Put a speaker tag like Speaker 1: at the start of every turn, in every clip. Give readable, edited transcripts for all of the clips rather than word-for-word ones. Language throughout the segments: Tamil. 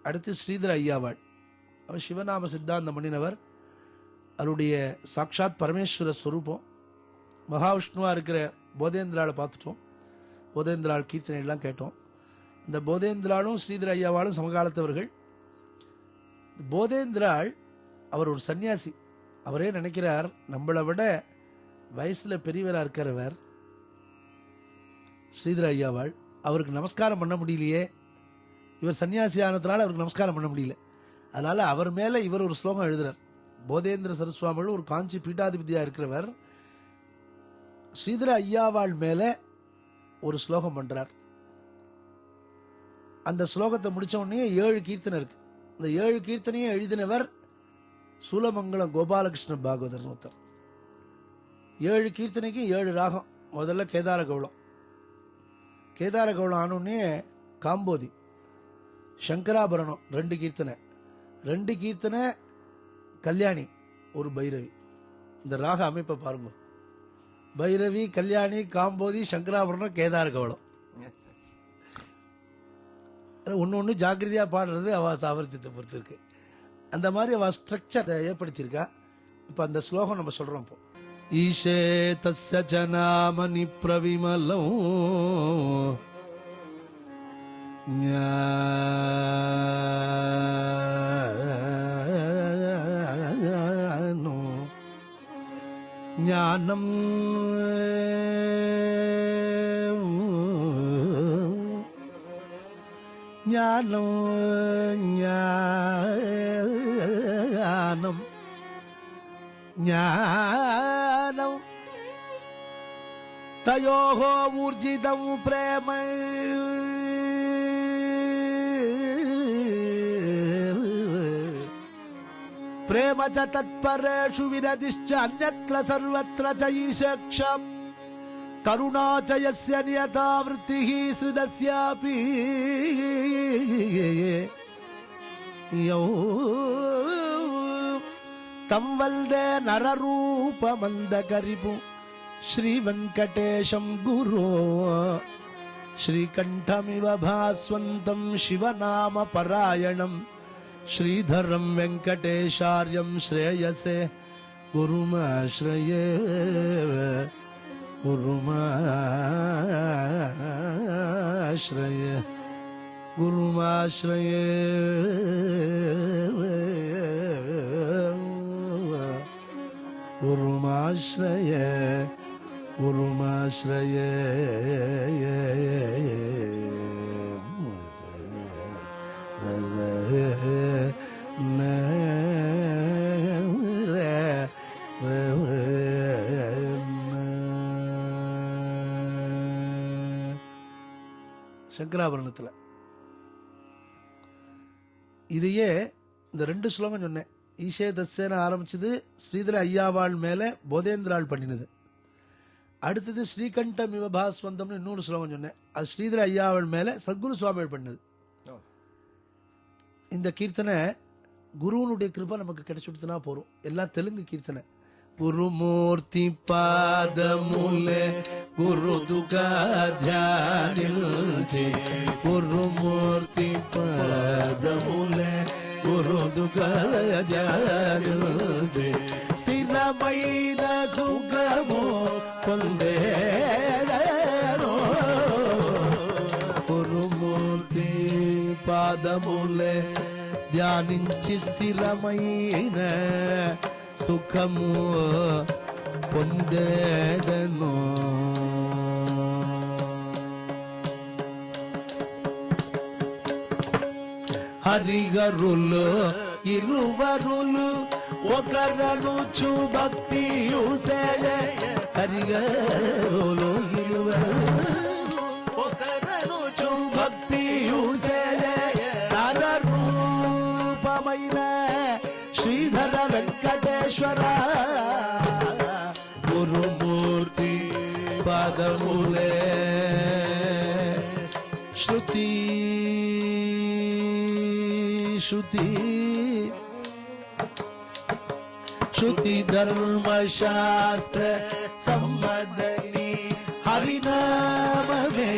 Speaker 1: அடுத்து ஸ்ரீதர ஐயாவாள். அவர் சிவநாம சித்தாந்தம் பண்ணினவர். அவருடைய சாட்சாத் பரமேஸ்வர ஸ்வரூபம். மகாவிஷ்ணுவாக இருக்கிற போதேந்திராவை பார்த்துட்டோம். போதேந்திராள் கீர்த்தனைலாம் கேட்டோம். இந்த போதேந்திராளும் ஸ்ரீதர ஐயாவாளும் சமகாலத்தவர்கள். போதேந்திராள் அவர் ஒரு சன்னியாசி. அவரே நினைக்கிறார், நம்மளை விட வயசில் பெரியவராக இருக்கிறவர் ஸ்ரீதர ஐயாவாள், அவருக்கு நமஸ்காரம் பண்ண முடியலையே. இவர் சன்னியாசி ஆனதுனால அவருக்கு நமஸ்காரம் பண்ண முடியல. அதனால் அவர் மேலே இவர் ஒரு ஸ்லோகம் எழுதுறார். போதேந்திர சரஸ்வாமிகள் ஒரு காஞ்சி பீட்டாதிபதியாக இருக்கிறவர் ஸ்ரீதர ஐயாவாள் மேலே ஒரு ஸ்லோகம் பண்ணுறார். அந்த ஸ்லோகத்தை முடித்த உடனே 7 கீர்த்தனை இருக்கு. இந்த 7 கீர்த்தனையும் எழுதினவர் சூலமங்கலம் கோபாலகிருஷ்ண பாகவதர் ஒருத்தர். 7 கீர்த்தனைக்கு 7 ராகம். முதல்ல கேதார கௌளம். கேதார கௌளம் ஆனோடனே காம்போதி, சங்கராபரணம் 2 கீர்த்தனை, 2 கீர்த்தனை கல்யாணி, ஒரு பைரவி. இந்த ராக அமைப்பை பாருங்க. பைரவி, கல்யாணி, காம்போதி, சங்கராபரணம், கேதார கௌளம். ஒன்று ஒன்று ஜாக்கிரதையாக பாடுறது அவ சாமர்த்தியத்தை பொறுத்து இருக்கு. அந்த மாதிரி அவ ஸ்ட்ரக்சர் ஏற்படுத்தியிருக்கா. இப்போ அந்த ஸ்லோகம் நம்ம சொல்கிறோம். இப்போ ஈஷே தஸ்ய ஜனாமணி பிரவிமலம் ஞானம் ஞானம் ஞானம் ஞானம் தயோஹோ ஊர்ஜிதம் பிரேம பிரேம ச தத்பரேஷு விரதிஷ்ச அன்யத்ர சர்வத்ர ச ஈஷக்ஷம் கருணா ச யஸ்ய நியதா விருத்திஹி ஸ்ருதஸ்யாபி யோ தம் வல்தே நரரூப மந்தகரிபு ஸ்ரீ வெங்கடேஷம் குரு ஸ்ரீகண்டமிவ பாஸ்வந்தம் சிவநாம பராயணம் ஸ்ரீதரம் வெங்கடேஷார்யம் ஸ்ரேயசே குருமாஸ்ரயே குருமாஸ்ரயே குருமாஸ்ரயே குருமாஸ்ரயே குருமாஸ்ரயே சங்கராபரணத்தில் இதையே இந்த 2 ஸ்லோகம் சொன்னேன். ஈஷே தஸ்ஸேன ஆரம்பிச்சது ஸ்ரீதர ஐயாவாள் மேலே போதேந்திராள் பண்ணினது. அடுத்தது ஸ்ரீகண்டம் இவ பாஸ்வந்தம்னு இன்னொரு ஸ்லோகம் சொன்னேன். அது ஸ்ரீதர ஐயாவாள் மேலே சத்குரு சுவாமிகள் பண்ணது. இந்த கீர்த்தனை குருவனுடைய கிருபை நமக்கு கிடைச்சுடுத்துனா போறோம். எல்லாம் தெலுங்கு கீர்த்தனை. குருமூர்த்தி பாதமுலே குரு துகாத்யானில்ஜி குருமூர்த்தி பாதமுலே குரு துகாத்யானில்ஜి స్థిరమైన సుఖము పొందేదరో గురుమూర్తి పాదములే ధ్యానించి స్థిరమైన సుఖము పొందేదను. హరిగరులు ఇరువరులు ఒకరనుచు భక్తియుసేయ హరిగరులు ఇరువరులు ఒకరనుచు భక్తియుసేయ నరరూపమైన శ్రీధర వెంకటేశ్వర గురుమూర్తి పాదములే శృతి శృతి శృతి ధర్మశాస్త్ర సమ్మదని హరినామమే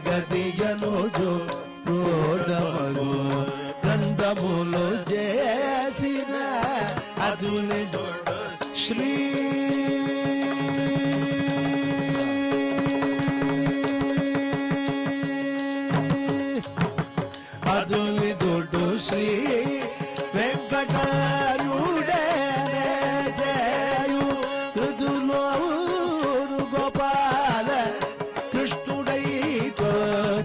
Speaker 1: గదియను జో రోడమగు ಅದುಲೆ ಶ್ರೀ ಅದುಲೆ ದೊಡ್ಡ ಶ್ರೀ ವೆಂಕಟರೂಢನೆ ಜಯು ಕೃದುಲೋರು ಗೋಪಾಲ ಕೃಷ್ಣುಡೈ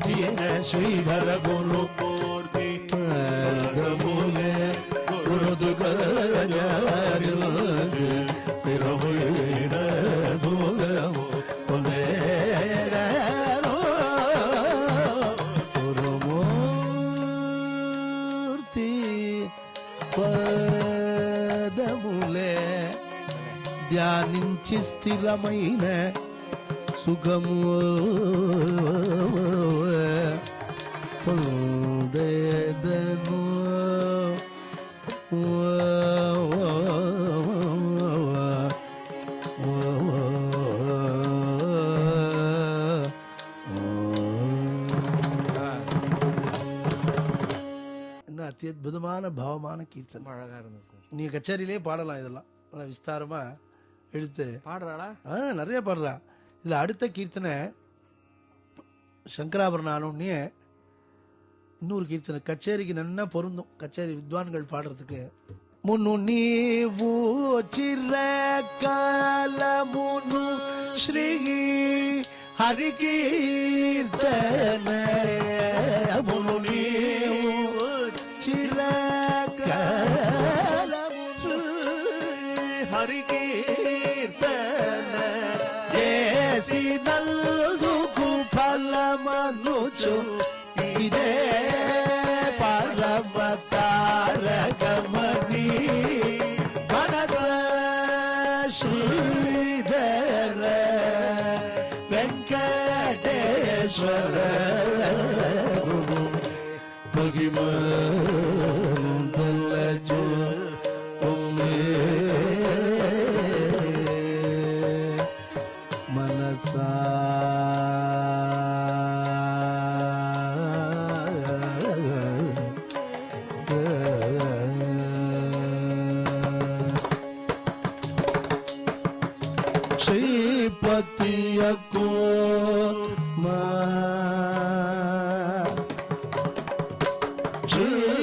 Speaker 1: ಜಿನ ಶ್ರೀಧರ ಗುರು ಮೂರ್ತಿ ಮೂಲೆ ಗುರುದು ಸಿರಮುಯಿನ ಸುಗಮು ಗುರುಮೂರ್ತಿ పదములే ధ్యానించి స్థిరమైన సుఖము పొందేదను அத்தி அற்புதமான பாவமான கீர்த்தனை.
Speaker 2: அழகா இருந்தது.
Speaker 1: நீங்க கச்சேரியிலே பாடலாம். இதெல்லாம் நல்லா விஸ்தாரமா எடுத்து
Speaker 2: பாடுறாளா?
Speaker 1: நிறைய பாடுறா. இதுல அடுத்த கீர்த்தனை சங்கராபரணம் ஆனோடனே இன்னொரு கீர்த்தனை கச்சேரிக்கு நல்லா பொருந்தும். கச்சேரி வித்வான்கள் பாடுறதுக்கு முன்னு நீவு சிற காலமுன்னு ஸ்ரீ ஹரி கீர்த்தன முன்னு நீவு சிற காலமுன்னு ஹரி கீர்த்தன దేశి నందుకు ఫలమనుచు ఇదే పరమతారకమణి మనస శ్రీధర వెంకటేశ్వర భగిమలజు మనసా శ్రీపతియకు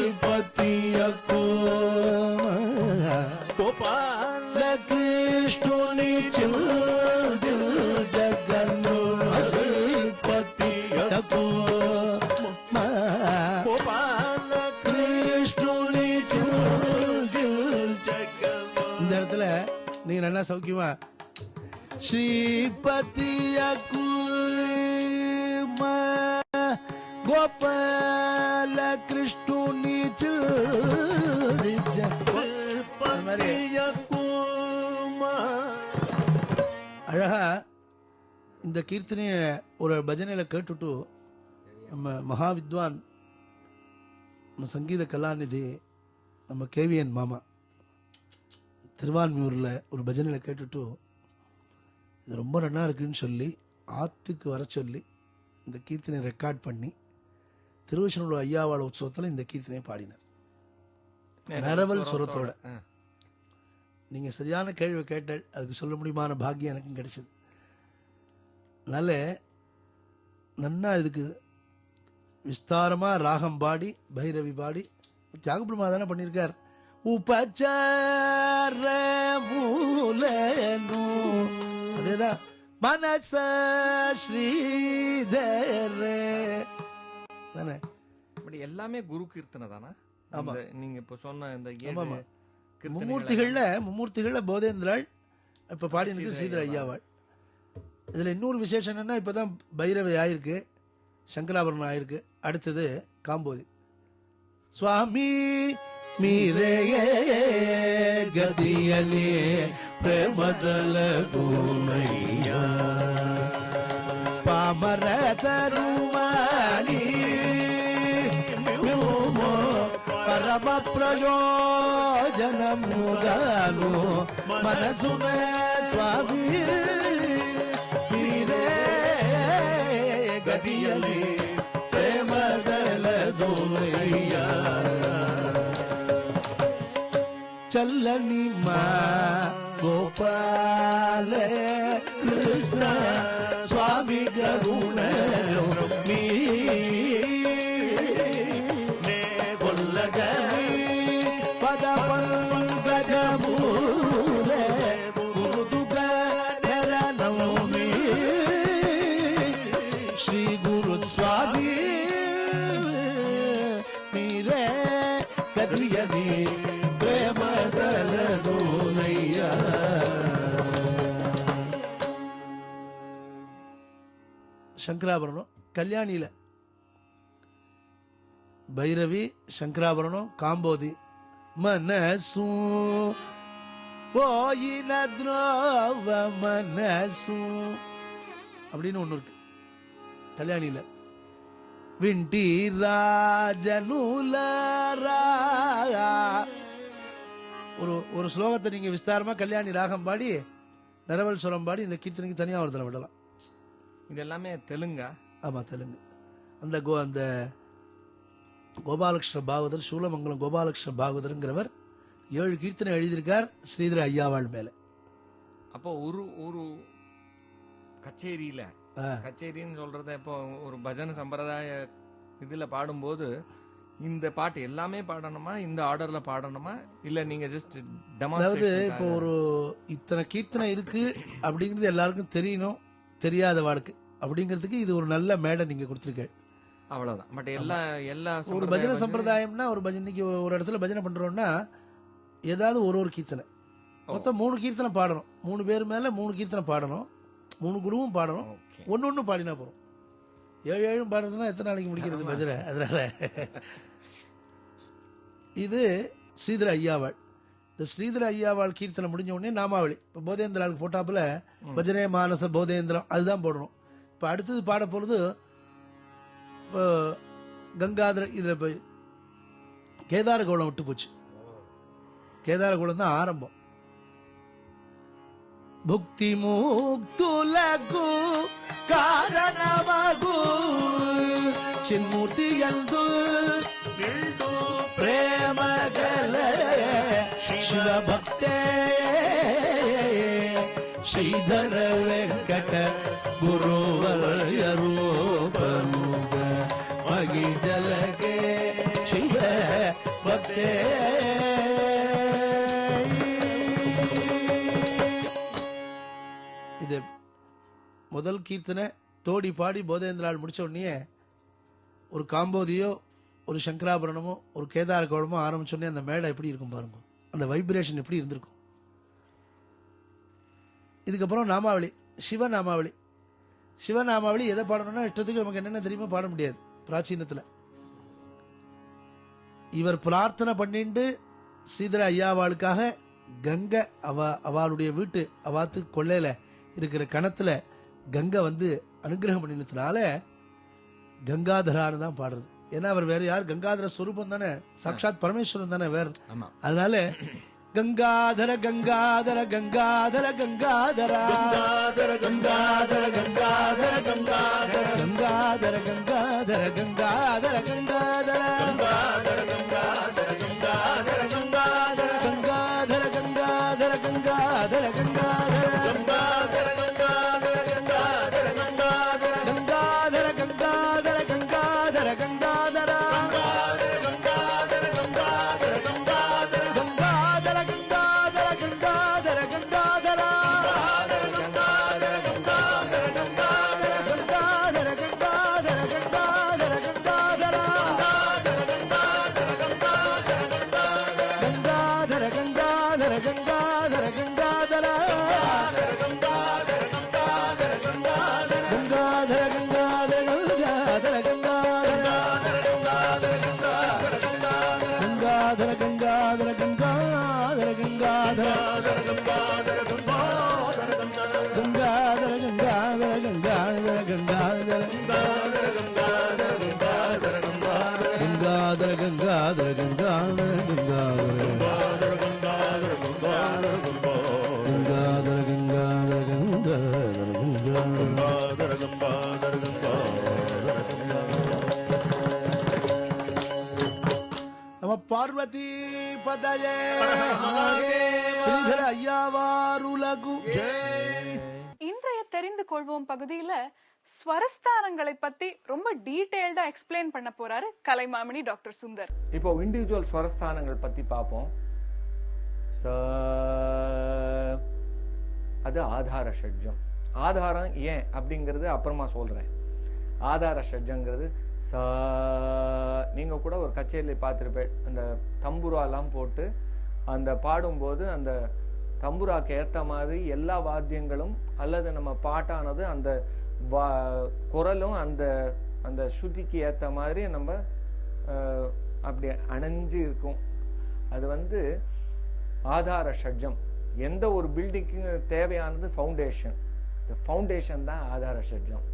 Speaker 1: శ్రీపతియకు గోపాల కృష్ణుని చిల్దిల్ జగన్ను శ్రీపతియకు గోపాల కృష్ణుని చిల్దిల్ జగన్ను. இந்த இடத்துல நீங்க நல்லா சௌக்கியமா ஸ்ரீபதியக்கு கோபால கிருஷ்ணுனி அழகா இந்த கீர்த்தனைய ஒரு பஜனையில கேட்டுட்டு நம்ம மகாவித்வான் நம்ம சங்கீத கலாநிதி நம்ம கேவிஎன் மாமா திருவான்மியூரில் ஒரு பஜனையில் கேட்டுட்டு இது ரொம்ப நல்லா இருக்குன்னு சொல்லி ஆற்றுக்கு வர சொல்லி இந்த கீர்த்தனை ரெக்கார்ட் பண்ணி திருவச்சனூர் ஐயாவாட உற்சவத்தில் இந்த கீர்த்தனையை பாடினார் நரவல் சுரத்தோட. நீங்கள் சரியான கேள்வி கேட்டால் அதுக்கு சொல்ல முடியுமான பாக்கியம் எனக்கும் கிடைச்சது. அதனால நன்னா இதுக்கு விஸ்தாரமாக ராகம் பாடி பைரவி பாடி தியாகபிரமா தானே பண்ணியிருக்கார். உபச்சார மூலனு அதேதான் மனச ஸ்ரீதர தானே.
Speaker 2: பட் எல்லாமே குரு கீர்த்தனை தானே?
Speaker 1: ஆமா.
Speaker 2: நீங்க இப்ப சொன்ன இந்த
Speaker 1: மும்மூர்த்திகள்ல போதேந்திராள் இப்ப பாடினது ஸ்ரீதர ஐயாவாள். இதுல இன்னொரு விசேஷம் என்னன்னா இப்பதான் பைரவி ஆயிருக்கு, சங்கராபரணம் ஆயிருக்கு, அடுத்தது காம்போதி. சுவாமி மீரேயே ಗದಿಯಲಿ ಪ್ರೇಮದಲ ಗೋಮಯ್ಯ ಪಾಮರ ತರುವಾನಿ ಪರಮ ಪ್ರಯೋಜನ ಮುಗಾನು ಮನಸುನ ಸ್ವಾಮಿ ಮೀರೇ ಗದಿಯಲಿ ಪ್ರೇಮದಲ ಗೋಮಯ್ಯ చల్లని మా గోపాల కృష్ణ స్వామి కరుణ కొల్లగని పద పంకజమూల గురుదుగ నరనౌమి శ్రీ గురు స్వామి మీరే కదియని ప్రేమదలదోనయ్యా. சங்கராபரணம் கல்யாணியில பைரவி சங்கராபரணம் காம்போதி மனசு போயின துரோவ மனசு அப்படின்னு ஒண்ணு இருக்கு கல்யாணியில. விண்டி ராஜனுலரா ஒரு ஸ்லோகத்தை நீங்க விஸ்தாரமா கல்யாணி ராகம் பாடி நரவல் சுரம் பாடி இந்த கீர்த்தனைக்கு தனியா ஒரு தடவை விடலாம்.
Speaker 2: இது எல்லாமே தெலுங்கா?
Speaker 1: ஆமா தெலுங்கு. அந்த அந்த கோபாலகிருஷ்ண பாகவதர் சூலமங்கலம் கோபாலகிருஷ்ண பாகவதர்ங்கிறவர் 7 கீர்த்தனை எழுதியிருக்கார் ஸ்ரீதர ஐயாவாள் மேல.
Speaker 2: அப்போ ஒரு கச்சேரின்னு சொல்றத இப்போ ஒரு பஜனை சம்பிரதாய இதுல பாடும்போது இந்த பாட்டு எல்லாமே பாடணுமா, இந்த ஆர்டர்ல பாடணுமா, இல்ல நீங்க ஜஸ்ட்
Speaker 1: அதாவது இப்போ ஒரு இத்தனை கீர்த்தனை இருக்கு அப்படிங்கிறது எல்லாருக்கும் தெரியணும், தெரியாத வாழ்க்கை அப்படிங்கிறதுக்கு இது ஒரு நல்ல மேடை நீங்க கொடுத்துருக்க,
Speaker 2: அவ்வளவுதான். பட் எல்லா
Speaker 1: ஒரு பஜனை சம்பிரதாயம்னா ஒரு பஜனைக்கு ஒரு இடத்துல பஜனை பண்றோம்னா ஏதாவது ஒரு கீர்த்தனை மொத்தம் 3 கீர்த்தனை பாடணும், 3 பேர் மேல 3 கீர்த்தனை பாடணும், 3 குருவும் பாடணும், ஒன்னு பாடினா போறோம். 7 பாடுறதுன்னா எத்தனை நாளைக்கு முடிக்கிறது பஜனை? அதனால இது ஸ்ரீதர ஐயாவாள். இந்த ஸ்ரீதர ஐயாவாள் கீர்த்தனை முடிஞ்ச உடனே நாமாவளி. இப்போ போதேந்திராளுக்கு போட்டாப்புல பஜனே மானச போதேந்திரம் அதுதான் போடணும். இப்போ அடுத்தது பாட போறது இப்போ கங்காதர இதுல போய் கேதார கௌடம் விட்டு போச்சு. కేదార కూడా ఆరంభం. భుక్తి ముక్తులకు కారణమగు చిన్మూర్తి యందు నిండు ప్రేమ గల శివ భక్తే శ్రీధర వెంకట గురువర్య రూపముగ మగి జలకే శివ భక్తే. இது முதல் கீர்த்தனை தோடி பாடி போதேந்திராள் முடிச்ச உடனே ஒரு காம்போதியோ ஒரு சங்கராபரணமோ ஒரு கேதார கௌடமோ ஆரம்பிச்ச உடனே அந்த மேடை எப்படி இருக்கும் பாருங்க, அந்த வைப்ரேஷன் எப்படி இருந்திருக்கும். இதுக்கப்புறம் நாமாவளி, சிவநாமாவளி. சிவநாமாவளி எதை பாடணும்னா இஷ்டத்துக்கு நமக்கு என்னென்ன தெரியுமோ பாட முடியாது. பிராச்சீனத்தில் இவர் பிரார்த்தனை பண்ணிட்டு ஸ்ரீதர ஐயாவாளுக்காக கங்கை அவளுடைய வீட்டு அவாத்து கொள்ளையில இருக்கிற கணத்துல கங்கை வந்து அனுகிரகம் பண்ணினதுனால கங்காதரான்னு தான் பாடுறது. ஏன்னா அவர் வேற யார், கங்காதர ஸ்வரூபம் தானே, சாட்சாத் பரமேஸ்வரன் தானே வேற. அதனால கங்காதர கங்காதர கங்காதர கங்காதரா கங்காதர கங்காதர கங்காதர கங்காதர கங்காதர கங்காதர கங்காதர கங்காதர கங்காதர கங்காதர கங்காதர கங்காதர கங்காதர கங்காதர கங்காதர கங்காதர நம்ம பார்வதி பதயே ஸ்ரீதர ஐயாவாருலகு.
Speaker 3: இன்றைய தெரிந்து கொள்வோம் பகுதியில ஸ்வரஸ்தானங்களை பத்தி ரொம்ப டீடைல்டா எக்ஸ்பிளைன் பண்ண போறாரு கலைமாமணி டாக்டர் சுந்தர்.
Speaker 2: இப்போ இண்டிவிஜுவல் ஸ்வரஸ்தானங்கள் பத்தி பார்ப்போம். அது ஆதார ஷட்ஜம். ஆதாரம் ஏன் அப்படிங்கிறது அப்புறமா சொல்றேன். ஆதார ஷட்ஜங்கிறது நீங்க கூட ஒரு கச்சேரியில் பார்த்துருப்பேன். அந்த தம்புராலாம் போட்டு அந்த பாடும்போது அந்த தம்புராக்கு ஏற்ற மாதிரி எல்லா வாத்தியங்களும் அல்லது நம்ம பாட்டானது அந்த குரலும் அந்த அந்த ஸ்ருதிக்கு ஏற்ற மாதிரி நம்ம அப்படி அணைஞ்சு இருக்கும். அது ஆதார ஷட்ஜம். எந்த ஒரு பில்டிங்க்கு தேவையானது ஃபவுண்டேஷன். இந்த ஃபவுண்டேஷன் தான் ஆதார ஷட்ஜம்.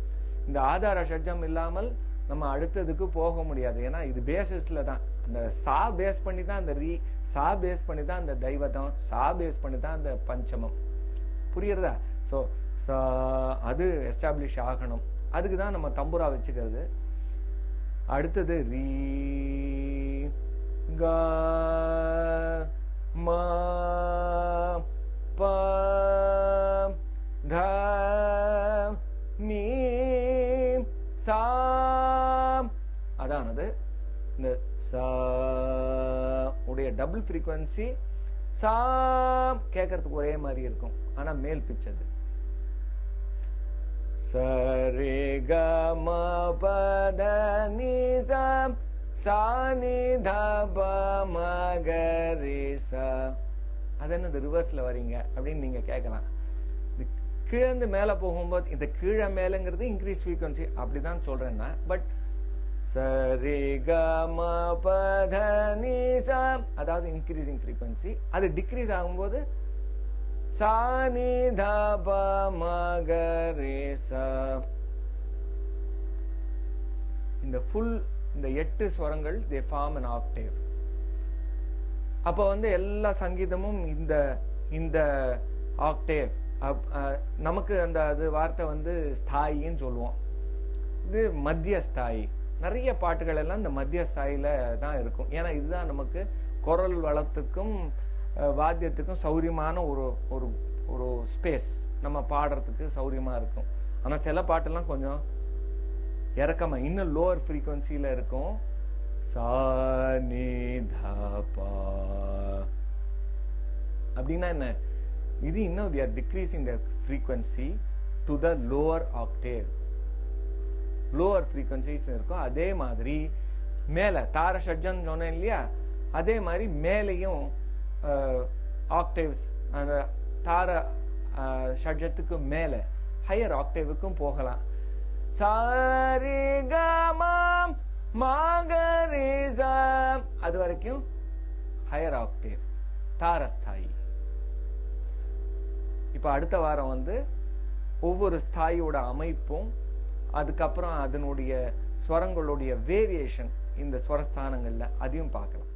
Speaker 2: இந்த ஆதார ஷட்ஜம் இல்லாமல் நம்ம அடுத்ததுக்கு போக முடியாது. ஏன்னா இது பேசிஸ்ல தான். அந்த சா பேஸ் பண்ணி தான் அந்த சா பேஸ் பண்ணி தான் அந்த தெய்வதம், சா பேஸ் பண்ணி தான் அந்த பஞ்சமம். புரியுறதா? ஸோ அது எஸ்டாப்ளிஷ் ஆகணும். அதுக்கு தான் நம்ம தம்புரா வச்சுக்கிறது. அடுத்தது ரீ கா மா ப த நீ சா. அதானது இந்த சா உடைய டபுள் ஃப்ரீக்வன்சி. சா கேட்கறதுக்கு ஒரே மாதிரி இருக்கும், ஆனா மேல் பிச் அது. சரே க ம ப த நீ சா சா நீ த ப ம க ரே சா. அது என்னது ரிவர்ஸ்ல வரீங்க அப்படின்னு நீங்க கேட்கலாம். கீழே மேல போகும்போது இந்த கீழே மேலங்கிறது இன்க்ரீஸ் ஃப்ரீக்வன்சி அப்படிதான் சொல்றேன்னா. பட் சரே க ம ப த நீ சா அதாவது இன்க்ரீசிங் ஃப்ரீக்வன்சி. அது டிக்ரீஸ் ஆகும்போது சா நீ த ப ம க ரே சா. இந்த 8 ஸ்வரங்கள் they form an octave. அப்போ எல்லா சங்கீதமும் இந்த ஆக்டேவ். நமக்கு அது வார்த்தை ஸ்தாயின்னு சொல்லுவோம். இது மத்திய ஸ்தாயி. நிறைய பாட்டுகள் எல்லாம் இந்த மத்திய ஸ்தாயில தான் இருக்கும். ஏன்னா இதுதான் நமக்கு குரல் வளத்துக்கும் வாத்தியத்துக்கும் சௌரியமான ஒரு ஸ்பேஸ். நம்ம பாடுறதுக்கு சௌரியமா இருக்கும். ஆனா சில பாட்டெல்லாம் கொஞ்சம் இறக்கமா இன்னும் லோவர் ஃப்ரீக்வன்சியில இருக்கும். சா நீ த ப அப்படின்னா என்ன? இது இன்னும் we are decreasing the frequency to the lower octave. lower frequencies இருக்கும். அதே மாதிரி மேல தார ஷட்ஜம் சொன்னேன் இல்லையா, அதே மாதிரி மேலையும் ஆக்டேவ்ஸ் அந்த தார ஷட்ஜத்துக்கு மேல ஹையர் ஆக்டேவுக்கும் போகலாம். சாரி கமாம் மாகரிசம் அது வரைக்கும் ஹையர் ஆக்டேவ் தாரஸ்தாயி. இப்ப அடுத்த வாரம் ஒவ்வொரு ஸ்தாயோட அமைப்பும் அதுக்கப்புறம் அதனுடைய ஸ்வரங்களுடைய வேரியேஷன் இந்த ஸ்வரஸ்தானங்கள்ல அதையும் பார்க்கலாம்.